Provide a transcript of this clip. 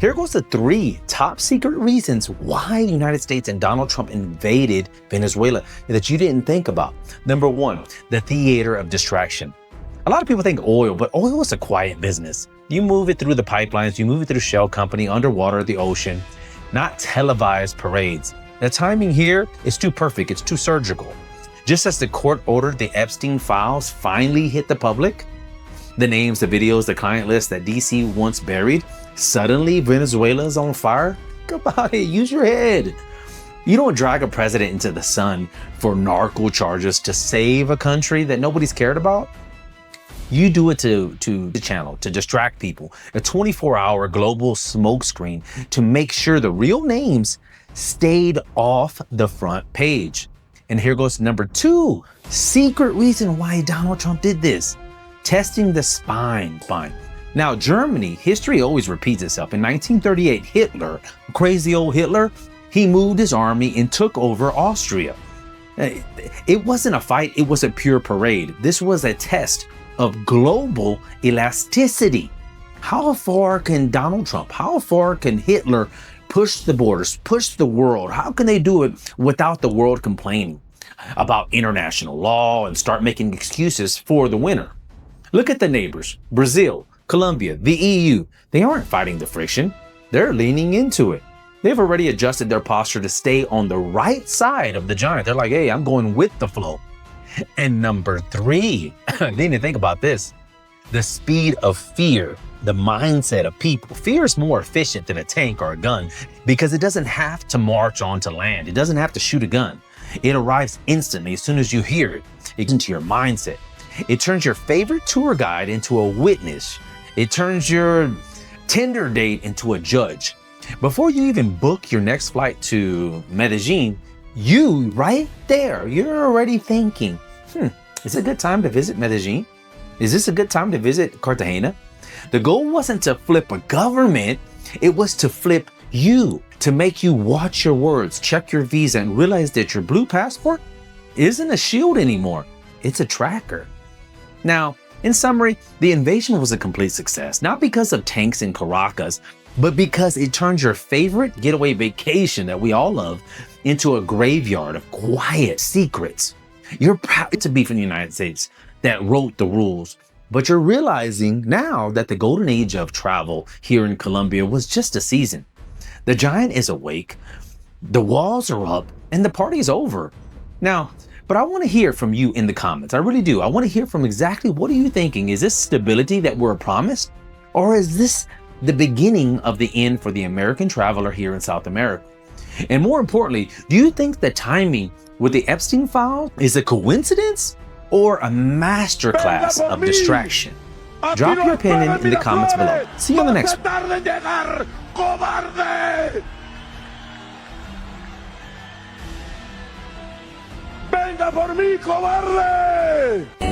Here goes the 3 top secret reasons why the United States and Donald Trump invaded Venezuela that you didn't think about. Number 1, the theater of distraction. A lot of people think oil, but oil is a quiet business. You move it through the pipelines, you move it through Shell Company, underwater, the ocean, not televised parades. The timing here is too perfect, it's too surgical. Just as the court ordered the Epstein files finally hit the public, the names, the videos, the client list that DC once buried, suddenly Venezuela is on fire? Think about it, use your head. You don't drag a president into the sun for narco charges to save a country that nobody's cared about. You do it to the channel, to distract people, a 24-hour global smokescreen to make sure the real names stayed off the front page. And here goes number 2, secret reason why Donald Trump did this. Testing the spine. Now, Germany, history always repeats itself. In 1938, Hitler, crazy old Hitler, he moved his army and took over Austria. It wasn't a fight, it was a pure parade. This was a test of global elasticity. How far can Donald Trump, how far can Hitler push the borders, push the world? How can they do it without the world complaining about international law and start making excuses for the winner? Look at the neighbors, Brazil, Colombia, the EU. They aren't fighting the friction. They're leaning into it. They've already adjusted their posture to stay on the right side of the giant. They're like, hey, I'm going with the flow. And number 3, they didn't think about this. The speed of fear, the mindset of people. Fear is more efficient than a tank or a gun because it doesn't have to march onto land. It doesn't have to shoot a gun. It arrives instantly as soon as you hear it. It's into your mindset. It turns your favorite tour guide into a witness. It turns your Tinder date into a judge. Before you even book your next flight to Medellin, you right there, you're already thinking, is it a good time to visit Medellin? Is this a good time to visit Cartagena? The goal wasn't to flip a government, it was to flip you, to make you watch your words, check your visa, and realize that your blue passport isn't a shield anymore, it's a tracker. Now, in summary, the invasion was a complete success, not because of tanks in Caracas, but because it turned your favorite getaway vacation that we all love into a graveyard of quiet secrets. You're proud to be from the United States that wrote the rules, but you're realizing now that the golden age of travel here in Colombia was just a season. The giant is awake, the walls are up, and the party's over. Now, but I want to hear from you in the comments. I really do. I want to hear from exactly what are you thinking? Is this stability that we're promised? Or is this the beginning of the end for the American traveler here in South America? And more importantly, do you think the timing with the Epstein files is a coincidence or a masterclass of distraction? Drop your opinion in the comments below. See you on the next one. ¡Venga por mí, cobarde!